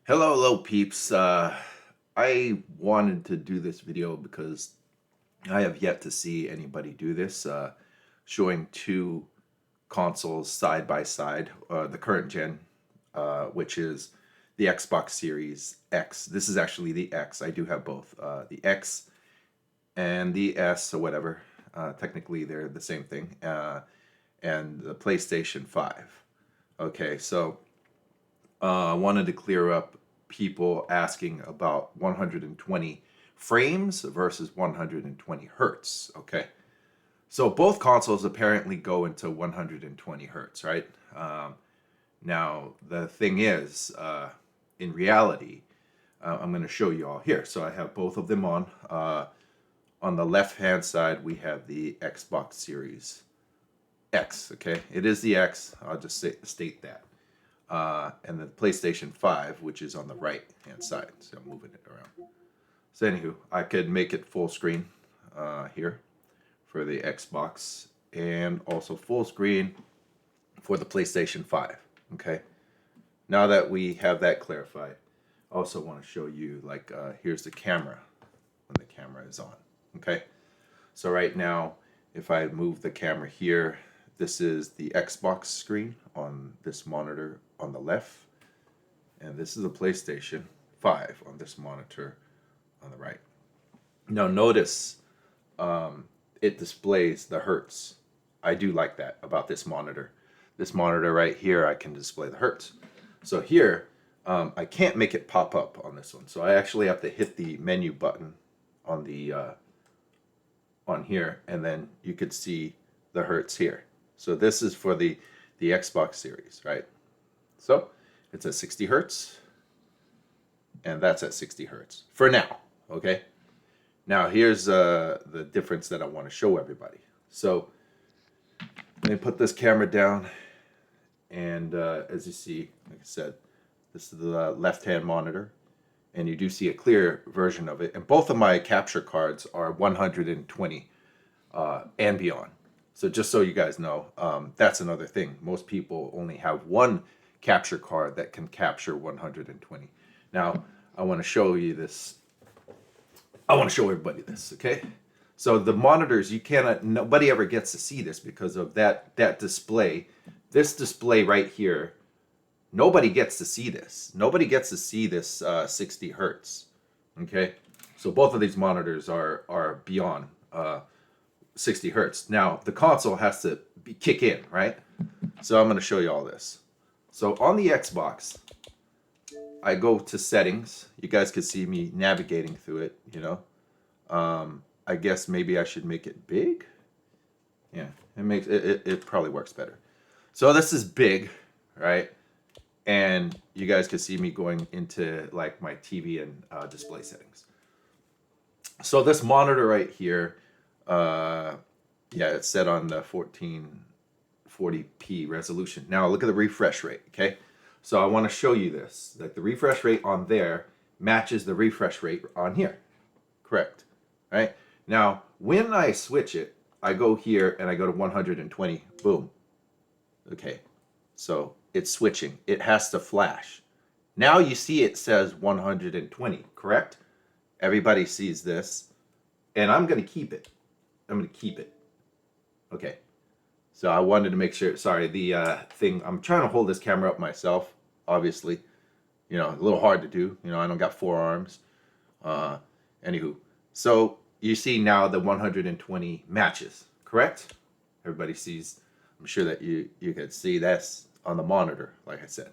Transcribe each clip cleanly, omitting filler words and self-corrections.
Hello, peeps. I wanted to do this video because I have yet to see anybody do this, showing two consoles side by side, the current gen, which is the Xbox Series X. This is actually the X. I do have both, the X and the S or whatever. Technically, they're the same thing, and the PlayStation 5. Okay, so I wanted to clear up people asking about 120 frames versus 120 hertz. Okay, so both consoles apparently go into 120 hertz, right? Now the thing is, in reality, I'm going to show you all here. So I have both of them on. On the left hand side, we have the Xbox Series X. Okay, it is the X. I'll just state that. And the PlayStation 5, which is on the right hand side. So I'm moving it around. So anywho, I could make it full screen here for the Xbox and also full screen for the PlayStation 5. Okay. Now that we have that clarified, I also want to show you here's the camera when the camera is on. Okay. So right now, if I move the camera here, this is the Xbox screen on this monitor on the left, and this is a PlayStation 5 on this monitor on the right. Now notice it displays the hertz. I do like that about this monitor. This monitor right here, I can display the hertz. So here, I can't make it pop up on this one. So I actually have to hit the menu button on the on here, and then you could see the hertz here. So this is for the Xbox Series, right? So it's at 60 hertz, and that's at 60 hertz for now. Okay. Now here's the difference that I want to show everybody. So let me put this camera down, and as you see, like I said, this is the left-hand monitor, and you do see a clear version of it. And both of my capture cards are 120 and beyond. So just so you guys know, that's another thing. Most people only have one capture card that can capture 120. Now, I want to show you this. I want to show everybody this, okay? So the monitors, you cannot, nobody ever gets to see this because of that display. This display right here, nobody gets to see this. Nobody gets to see this 60 hertz, okay? So both of these monitors are beyond 60 hertz. Now, the console has to kick in, right? So I'm going to show you all this. So on the Xbox, I go to settings. You guys could see me navigating through it, you know. I guess maybe I should make it big. Yeah, it probably works better. So this is big, right? And you guys could see me going into like my TV and display settings. So this monitor right here, yeah, it's set on the 1440p resolution. Now look at the refresh rate, okay? So I want to show you this. Like the refresh rate on there matches the refresh rate on here. Correct, right? Now, when I switch it, I go here and I go to 120, boom. Okay, so it's switching. It has to flash. Now you see it says 120, correct? Everybody sees this, and I'm going to keep it. I'm going to keep it. Okay. So I wanted to make sure, sorry, the thing, I'm trying to hold this camera up myself, obviously. You know, a little hard to do. You know, I don't got four arms. Anywho. So you see now the 120 matches, correct? Everybody sees. I'm sure that you could see that's on the monitor, like I said.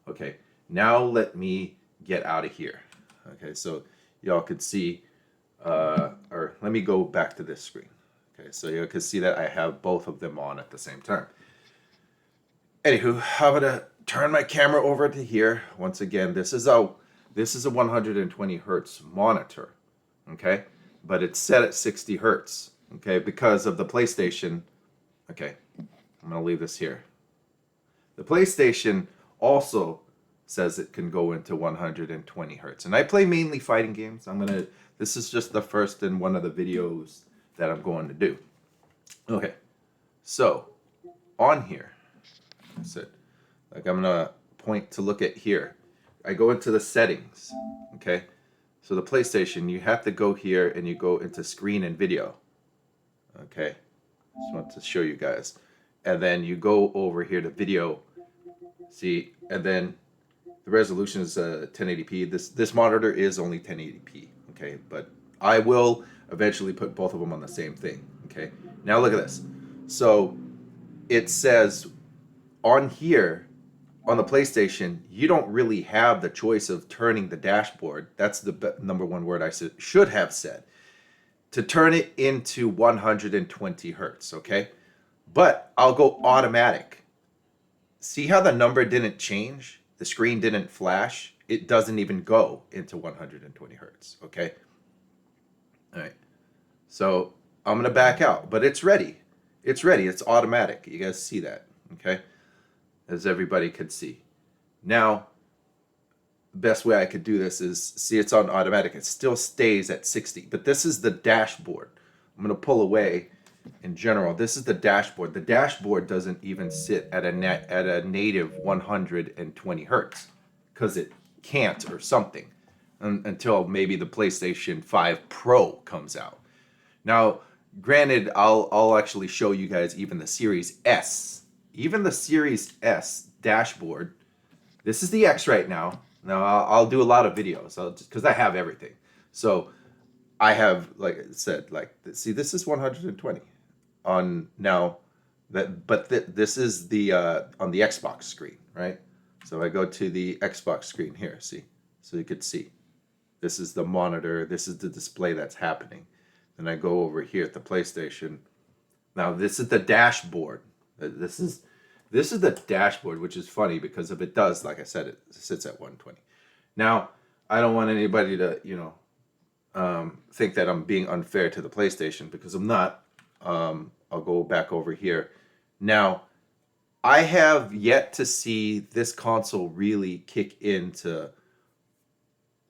Okay. Now let me get out of here. Okay, so y'all could see, or let me go back to this screen. Okay, so you can see that I have both of them on at the same time. Anywho, I'm gonna turn my camera over to here. Once again, this is a 120 hertz monitor, okay? But it's set at 60 hertz, okay? Because of the PlayStation. Okay, I'm gonna leave this here. The PlayStation also says it can go into 120 hertz, and I play mainly fighting games. This is just the first in one of the videos that I'm going to do. Okay, so on here, I said, like I'm gonna point to look at here. I go into the settings, okay? So the PlayStation, you have to go here and you go into screen and video, okay? Just want to show you guys. And then you go over here to video, see, and then the resolution is 1080p. This monitor is only 1080p, okay? But I will eventually put both of them on the same thing, okay? Now look at this. So it says on here, on the PlayStation, you don't really have the choice of turning the dashboard. That's the number one word I should have said. To turn it into 120 hertz, okay? But I'll go automatic. See how the number didn't change? The screen didn't flash. It doesn't even go into 120 hertz, okay? All right. So I'm going to back out, but it's ready. It's ready. It's automatic. You guys see that, okay? As everybody could see. Now, the best way I could do this is, see, it's on automatic. It still stays at 60, but this is the dashboard. I'm going to pull away. In general, this is the dashboard. The dashboard doesn't even sit at a native 120 hertz because it can't or something until maybe the PlayStation 5 Pro comes out. Now, granted, I'll actually show you guys even the Series S. Even the Series S dashboard. This is the X right now. Now, I'll do a lot of videos because I have everything. So I have, like I said, like, see, this is 120 on now that, but this is the on the Xbox screen, right? So I go to the Xbox screen here, see, so you could see this is the monitor, this is the display that's happening. Then I go over here at the PlayStation. Now this is the dashboard. This is the dashboard, which is funny because if it does, like I said, it sits at 120. Now I don't want anybody to, think that I'm being unfair to the PlayStation, because I'm not. I'll go back over here. Now, I have yet to see this console really kick into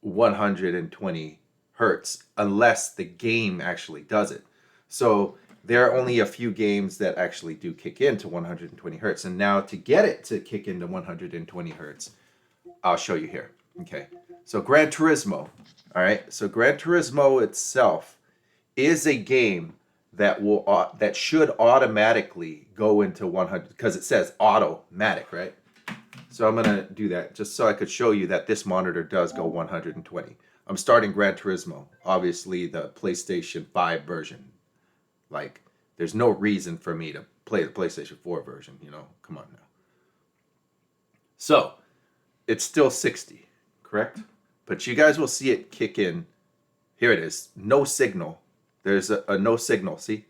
120 hertz unless the game actually does it. So there are only a few games that actually do kick into 120 hertz. And now to get it to kick into 120 hertz, I'll show you here. Okay. So Gran Turismo. All right. So Gran Turismo itself is a game that should automatically go into 100 because it says automatic, right? So I'm gonna do that just so I could show you that this monitor does go 120. I'm starting Gran Turismo, obviously the PlayStation 5 version. Like, there's no reason for me to play the PlayStation 4 version, come on now. So it's still 60, correct? But you guys will see it kick in. Here it is, no signal. There's a no signal, see?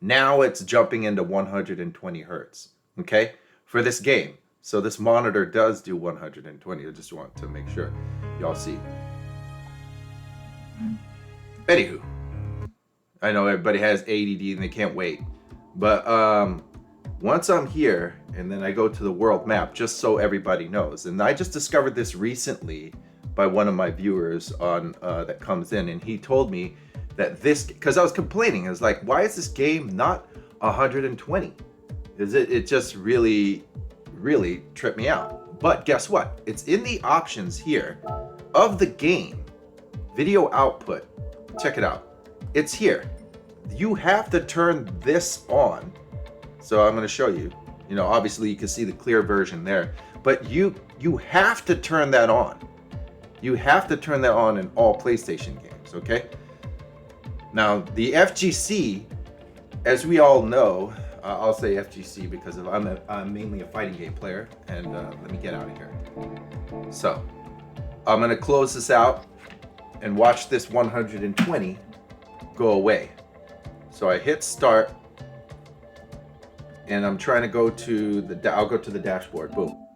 Now it's jumping into 120 hertz, okay? For this game. So this monitor does do 120. I just want to make sure y'all see. Anywho, I know everybody has ADD and they can't wait. But once I'm here, and then I go to the world map, just so everybody knows. And I just discovered this recently by one of my viewers on that comes in, and he told me that this, because I was complaining, I was like, why is this game not 120? It just really tripped me out. But guess what? It's in the options here of the game, video output. Check it out. It's here. You have to turn this on. So I'm going to show you. Obviously you can see the clear version there, but you have to turn that on. You have to turn that on in all PlayStation games, okay? Now, the FGC, as we all know, I'll say FGC because I'm mainly a fighting game player, and let me get out of here. So, I'm going to close this out and watch this 120 go away. So I hit start, and I'm trying to go to I'll go to the dashboard, boom.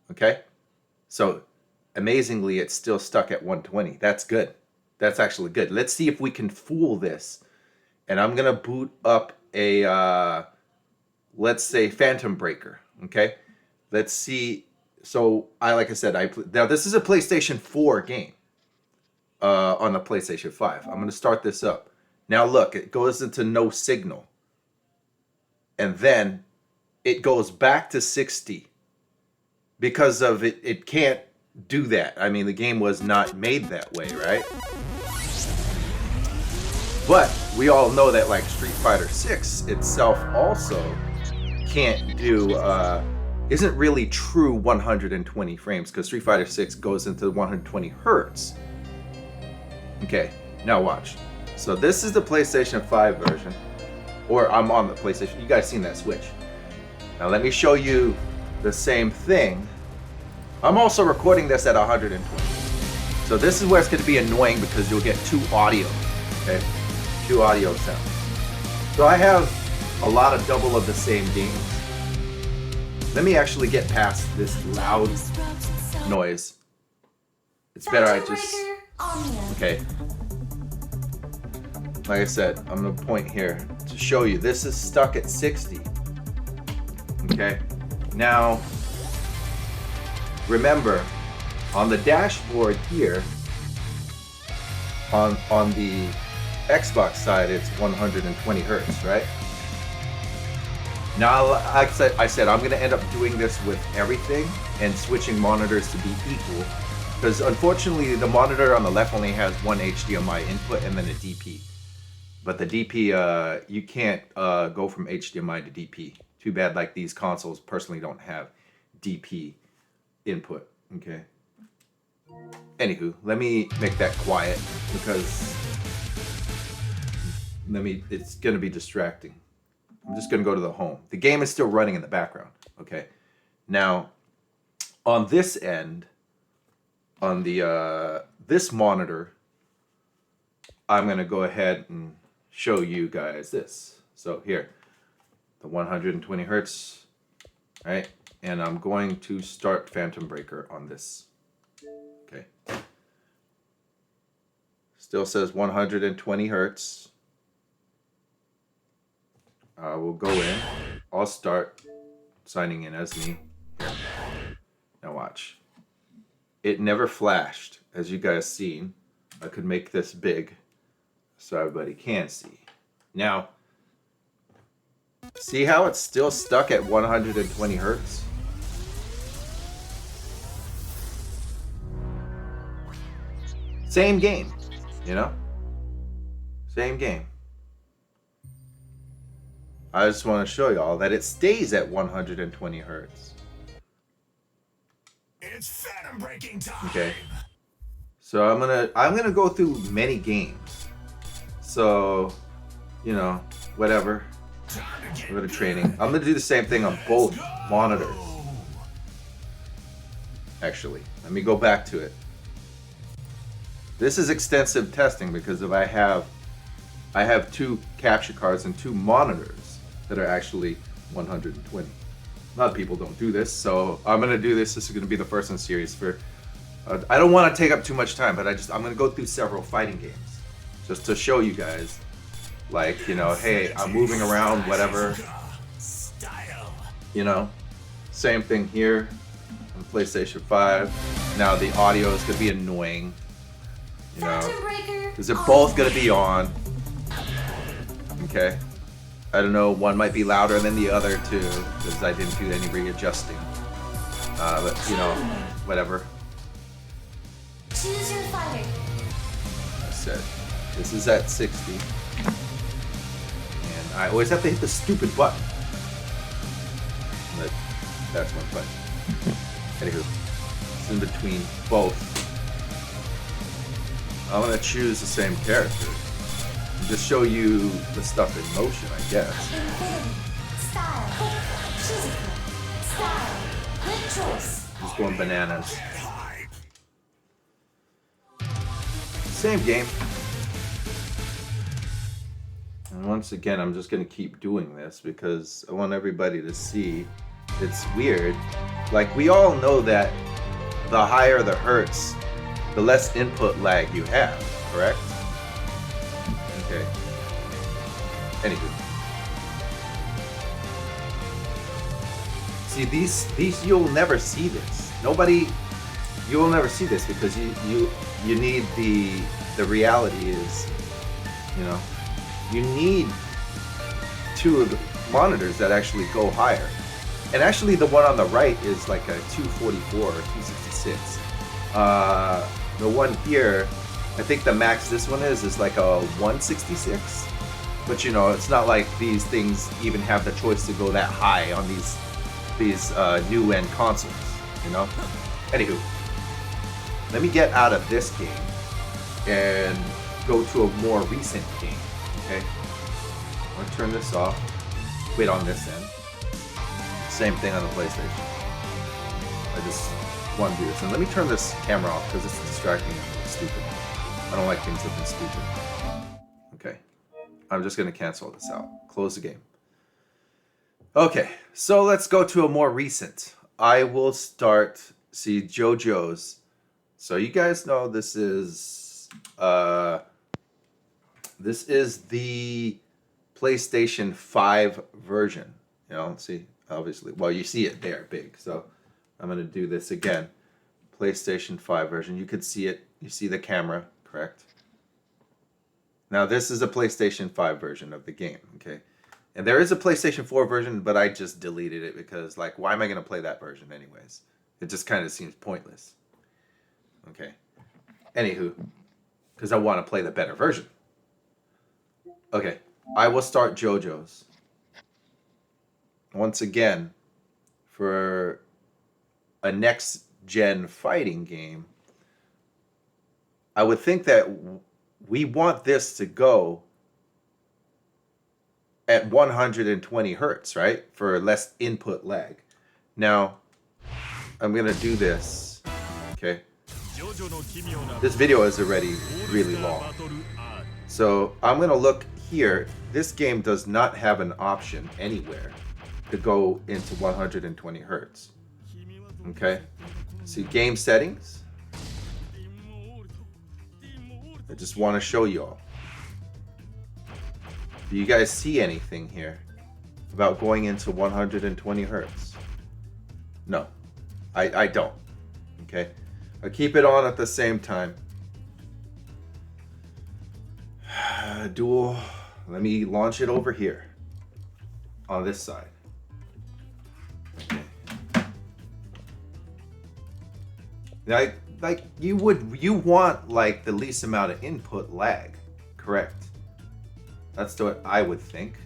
Okay? So, amazingly, it's still stuck at 120. That's good. That's actually good. Let's see if we can fool this. And I'm going to boot up a, let's say, Phantom Breaker. Okay? Let's see. So, like I said, now this is a PlayStation 4 game on the PlayStation 5. I'm going to start this up. Now, look, it goes into no signal. And then it goes back to 60 because of it can't do that. I mean, the game was not made that way, right? But we all know that like Street Fighter 6 itself also can't do, isn't really true 120 frames, because Street Fighter 6 goes into 120 hertz. Okay, now watch. So this is the PlayStation 5 version, or I'm on the PlayStation. You guys seen that Switch. Now let me show you the same thing. I'm also recording this at 120. So this is where it's going to be annoying, because you'll get two audio, okay? Two audio sounds. So I have a lot of double of the same games. Let me actually get past this loud noise. It's better I just... Okay. Like I said, I'm gonna point here to show you. This is stuck at 60. Okay. Now, remember, on the dashboard here, on the Xbox side, it's 120 hertz, right? Now, like I said, I'm going to end up doing this with everything and switching monitors to be equal, because unfortunately the monitor on the left only has one HDMI input and then a DP. But the DP, you can't go from HDMI to DP. Too bad, like these consoles personally don't have DP input, okay? Anywho, let me make that quiet, because it's going to be distracting. I'm just going to go to the home. The game is still running in the background, okay? Now, on this end, on the this monitor, I'm going to go ahead and show you guys this. So here, the 120 hertz, right? And I'm going to start Phantom Breaker on this, okay? Still says 120 hertz. We'll go in. I'll start signing in as me. Here. Now watch. It never flashed, as you guys seen. I could make this big so everybody can see. Now, see how it's still stuck at 120 hertz? Same game, you know? Same game. I just want to show y'all that it stays at 120 hertz. It's Phantom Breaking time. Okay. So I'm gonna go through many games. So, you know, whatever. We're gonna training. I'm gonna do the same thing on both monitors. Actually, let me go back to it. This is extensive testing, because if I have two capture cards and two monitors that are actually 120. A lot of people don't do this, so I'm gonna do this. This is gonna be the first in series for. I don't want to take up too much time, but I'm gonna go through several fighting games, just to show you guys, like, you know, hey, I'm moving around, whatever. You know, same thing here on PlayStation 5. Now the audio is gonna be annoying, you know, because they're both gonna be on. Okay. I don't know, one might be louder than the other too, because I didn't do any readjusting. But, you know, whatever. Choose your fighter. I said, this is at 60. And I always have to hit the stupid button. But that's my fun. Anywho, it's in between both. I'm going to choose the same character. Just show you the stuff in motion, I guess. Style. Physical. Style. Good choice. Just going bananas. Same game. And once again, I'm just gonna keep doing this because I want everybody to see. It's weird. Like, we all know that the higher the hertz, the less input lag you have, correct? Okay. Anywho. See, these you'll never see this. You will never see this, because you need the reality is, you know, you need two of the monitors that actually go higher. And actually the one on the right is like a 244 or 266. The one here, I think the max this one is like a 166. But you know, it's not like these things even have the choice to go that high on these new end consoles, you know? Anywho, let me get out of this game and go to a more recent game, okay? I'm gonna turn this off, wait on this end. Same thing on the PlayStation. I just want to do this. And let me turn this camera off because it's distracting and it's stupid. I don't like things looking stupid. Okay. I'm just going to cancel this out. Close the game. Okay. So let's go to a more recent. I will start, see, JoJos. So you guys know this is the PlayStation 5 version. You know, see, obviously. Well, you see it there, big. So I'm going to do this again. PlayStation 5 version. You could see it. You see the camera, correct? Now, this is a PlayStation 5 version of the game, okay? And there is a PlayStation 4 version, but I just deleted it because, like, why am I going to play that version anyways? It just kind of seems pointless. Okay. Anywho, because I want to play the better version. Okay. I will start JoJo's. Once again, for a next-gen fighting game, I would think that we want this to go at 120 hertz, right? For less input lag. Now, I'm going to do this, okay? This video is already really long. So I'm going to look here. This game does not have an option anywhere to go into 120 hertz. Okay? See, game settings. I just want to show you all. Do you guys see anything here about going into 120 hertz? No, I don't. Okay, I keep it on at the same time. Dual. Let me launch it over here on this side. Okay. Now, like you want like the least amount of input lag, correct? That's what I would think.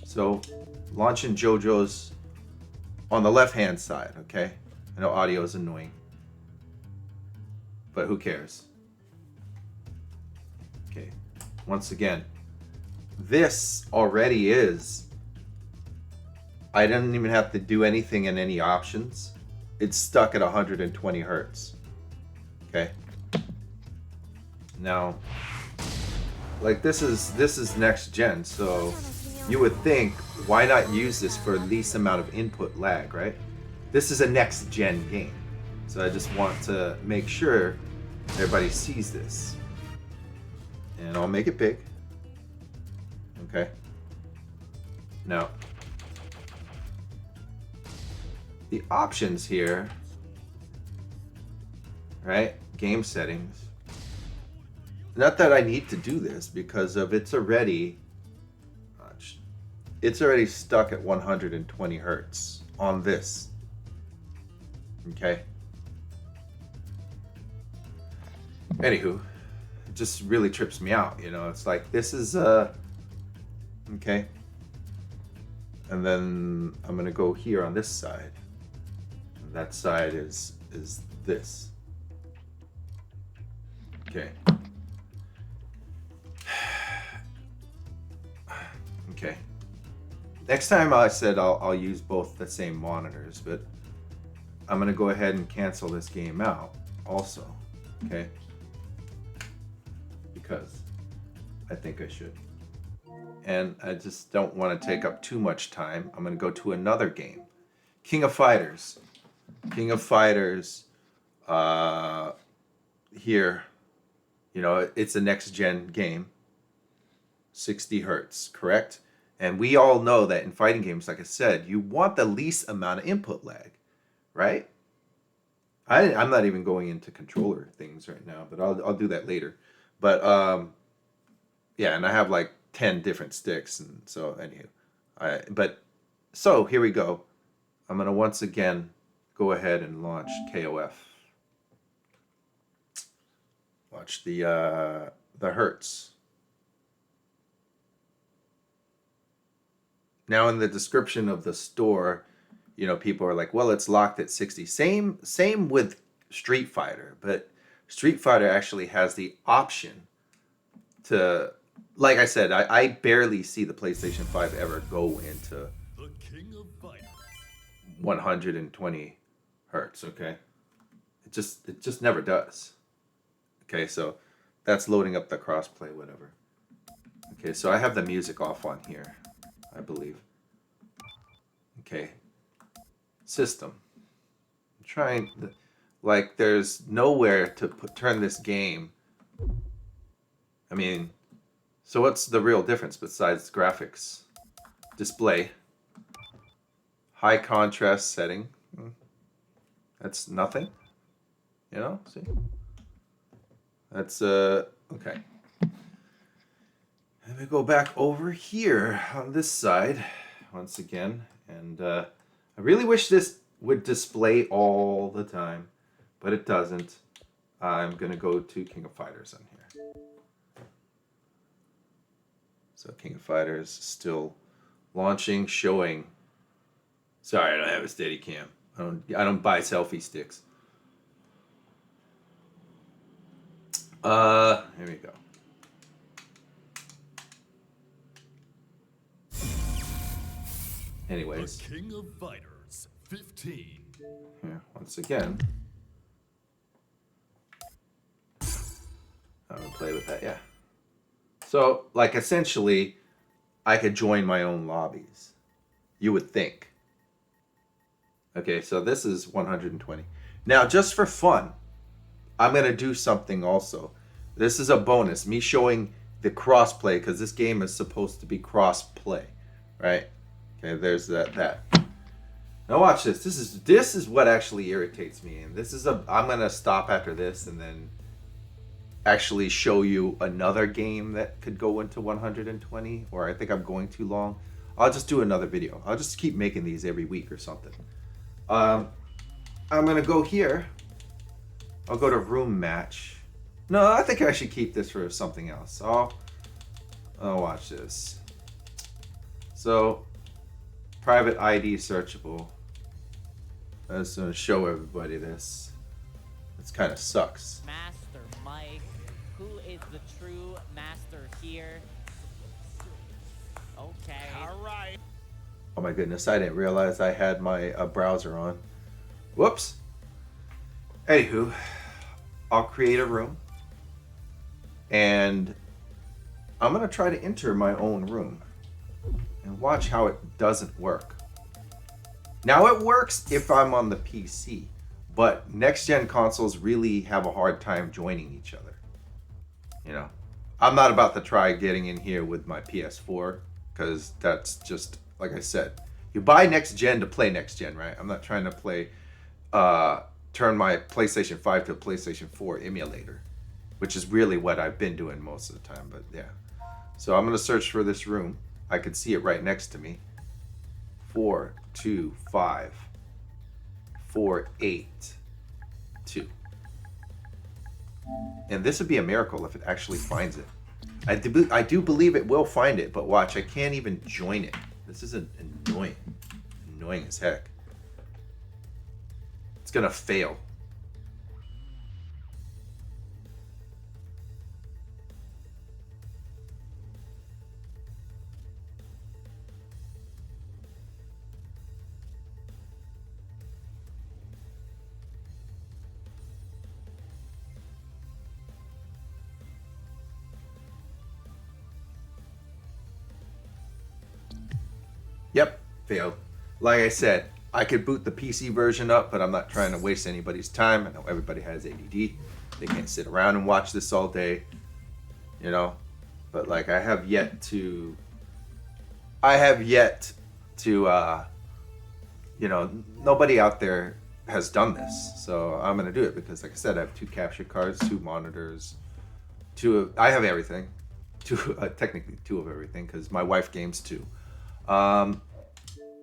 So launching JoJo's on the left hand side, okay? I know audio is annoying, but who cares? Okay, once again, this already is, I didn't even have to do anything in any options. It's stuck at 120 hertz. Okay. Now, like this is next gen, so you would think, why not use this for least amount of input lag, right? This is a next gen game, so I just want to make sure everybody sees this, and I'll make it big. Okay. Now, the options here, right? Game settings. Not that I need to do this because of it's already stuck at 120 hertz on this. Okay. Anywho, it just really trips me out, you know. It's like this is okay. And then I'm gonna go here on this side. And that side is this. Okay. Okay. Next time I said I'll use both the same monitors, but I'm gonna go ahead and cancel this game out also. Okay. Because I think I should. And I just don't want to take up too much time. I'm gonna go to another game. King of Fighters. King of Fighters here. You know, it's a next gen game. 60 hertz, correct? And we all know that in fighting games, like I said, you want the least amount of input lag, right? I'm not even going into controller things right now, but I'll do that later. But yeah, and I have like 10 different sticks, and so anywho, so here we go. I'm gonna once again go ahead and launch KOF. watch the hertz. Now in the description of the store, you know, people are like, well, it's locked at 60. Same with Street Fighter, but Street Fighter actually has the option to, like I said, I barely see the PlayStation 5 ever go into The king of fighters. 120 hertz, okay? It just never does. Okay, so that's loading up the crossplay, whatever. Okay, so I have the music off on here, I believe. Okay. System. I'm trying to, like, there's nowhere to turn this game. I mean, so what's the real difference besides graphics? Display. High contrast setting. That's nothing. You know, see? That's, okay. Let me go back over here on this side once again. And I really wish this would display all the time, but it doesn't. I'm going to go to King of Fighters on here. So King of Fighters still launching, showing. Sorry, I don't have a steady cam. I don't buy selfie sticks. Here we go. Anyways. The king of fighters, 15. Here, once again. I'm gonna play with that, yeah. So, like, essentially, I could join my own lobbies. You would think. Okay, so this is 120. Now, just for fun, I'm gonna do something also. This is a bonus, me showing the crossplay, because this game is supposed to be crossplay, right? Okay, there's that. Now watch this. This is what actually irritates me, and I'm gonna stop after this and then actually show you another game that could go into 120, or I think I'm going too long. I'll just do another video. I'll just keep making these every week or something. I'm gonna go here. I'll go to room match. No, I think I should keep this for something else. I'll watch this. So, private ID searchable. I just want to show everybody this. This kind of sucks. Master Mike, who is the true master here? Okay. All right. Oh my goodness, I didn't realize I had my browser on. Whoops. Anywho, I'll create a room. And I'm going to try to enter my own room. And watch how it doesn't work. Now it works if I'm on the PC. But next-gen consoles really have a hard time joining each other. You know, I'm not about to try getting in here with my PS4. Because that's just, like I said, you buy next-gen to play next-gen, right? I'm not trying to play, turn my PlayStation 5 to a PlayStation 4 emulator. Which is really what I've been doing most of the time, but yeah. So I'm going to search for this room. I can see it right next to me. 425 482. And this would be a miracle if it actually finds it. I do believe it will find it, but watch, I can't even join it. This is annoying. Annoying as heck. It's gonna fail. Yep, failed. Like I said, I could boot the PC version up, but I'm not trying to waste anybody's time. I know everybody has ADD. They can't sit around and watch this all day, you know. But like, I have yet to, you know, nobody out there has done this. So I'm gonna do it because, like I said, I have 2 capture cards, 2 monitors, I have everything. Technically 2 of everything because my wife games too.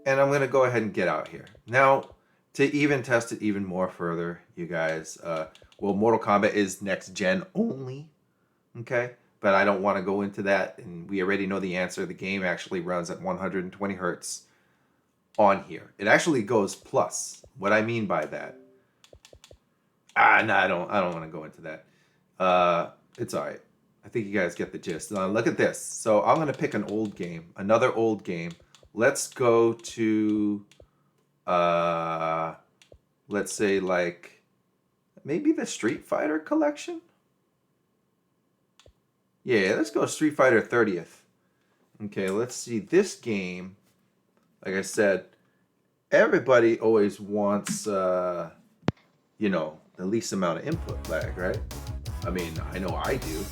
And I'm going to go ahead and get out here. Now, to even test it even more further, you guys, Well, Mortal Kombat is next gen only. Okay, but I don't want to go into that, and we already know the answer. The game actually runs at 120 hertz on here. It actually goes plus. What I mean by that, no, I don't want to go into that. It's all right. I think you guys get the gist. Look at this. So I'm gonna pick an old game, another old game. Let's go to, let's say like maybe the Street Fighter collection. Yeah, let's go Street Fighter 30th. Okay, let's see this game. Like I said, everybody always wants, you know, the least amount of input lag, right? I mean, I know I do.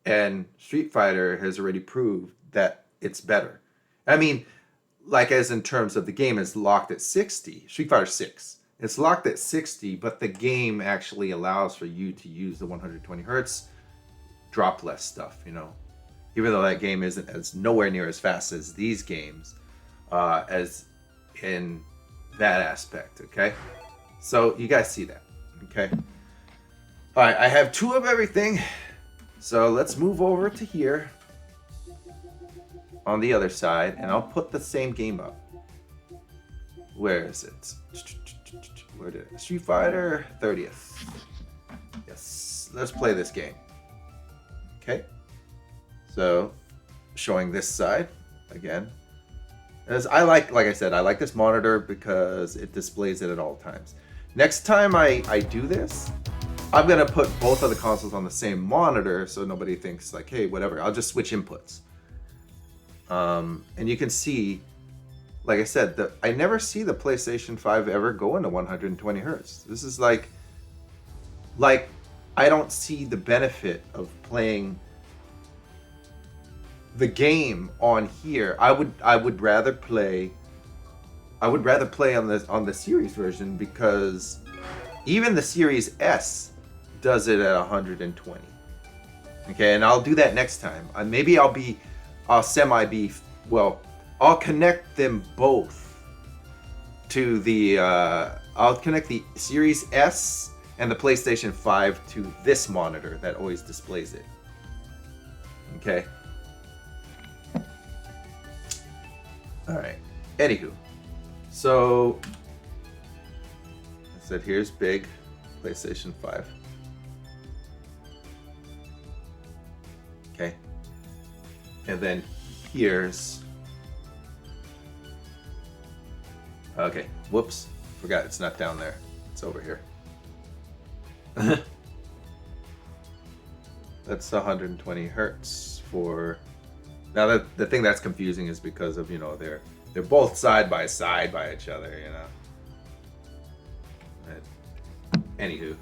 And Street Fighter has already proved that it's better. I mean, like as in terms of the game is locked at 60, Street Fighter 6. It's locked at 60, but the game actually allows for you to use the 120 hertz, drop less stuff, you know. Even though that game isn't as nowhere near as fast as these games, as in that aspect, okay? So you guys see that, okay? All right, I have 2 of everything. So let's move over to here on the other side, and I'll put the same game up. Where is it? Where did it? Street Fighter 30th. Yes, let's play this game. Okay. So, showing this side again. As I like I said, I like this monitor because it displays it at all times. Next time I do this, I'm gonna put both of the consoles on the same monitor so nobody thinks like, hey, whatever. I'll just switch inputs. And you can see, like I said, I never see the PlayStation 5 ever go into 120 hertz. This is like I don't see the benefit of playing the game on here. I would rather play on the series version, because even the Series S does it at 120. Okay, and I'll do that next time. Maybe I'll connect them both to the I'll connect the Series S and the PlayStation 5 to this monitor that always displays it. Okay. All right. Anywho, so I said here's big PlayStation 5. Okay. And then here's, okay, whoops, forgot it's not down there, it's over here. That's 120 hertz for, now that the thing that's confusing is because of, you know, they're both side by side by each other, you know. But, anywho.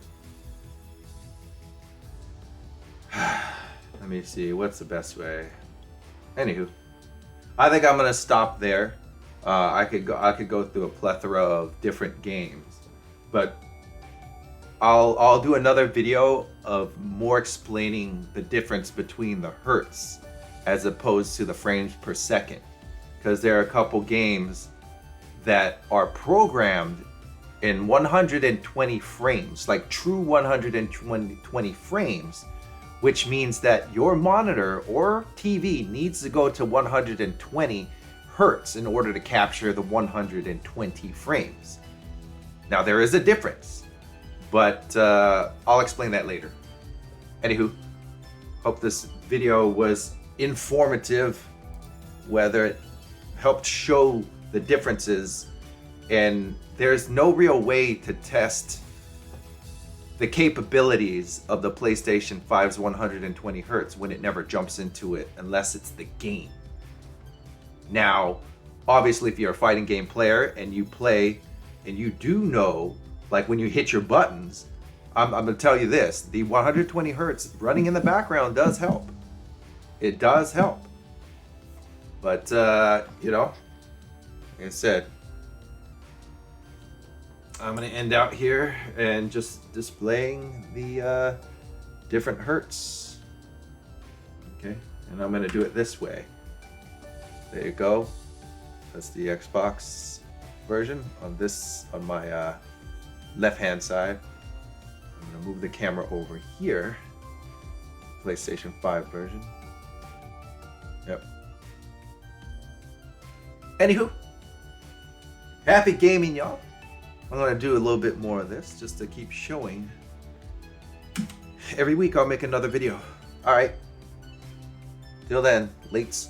Let me see, what's the best way? Anywho, I think I'm gonna stop there. I could go through a plethora of different games, but I'll do another video of more explaining the difference between the hertz as opposed to the frames per second, because there are a couple games that are programmed in 120 frames, like true 120 frames, which means that your monitor or TV needs to go to 120 hertz in order to capture the 120 frames. Now there is a difference, but I'll explain that later. Anywho, hope this video was informative, whether it helped show the differences, and there's no real way to test the capabilities of the PlayStation 5's 120 hertz when it never jumps into it unless it's the game. Now, obviously if you're a fighting game player and you play and you do know, like when you hit your buttons, I'm gonna tell you this, the 120 hertz running in the background does help. It does help. But, you know, like I said, I'm going to end out here and just displaying the different hertz. Okay, and I'm going to do it this way. There you go. That's the Xbox version on my left hand side. I'm gonna move the camera over here. PlayStation 5 version. Yep. Anywho, happy gaming, y'all. I'm gonna do a little bit more of this just to keep showing. Every week I'll make another video. All right. Till then, lates.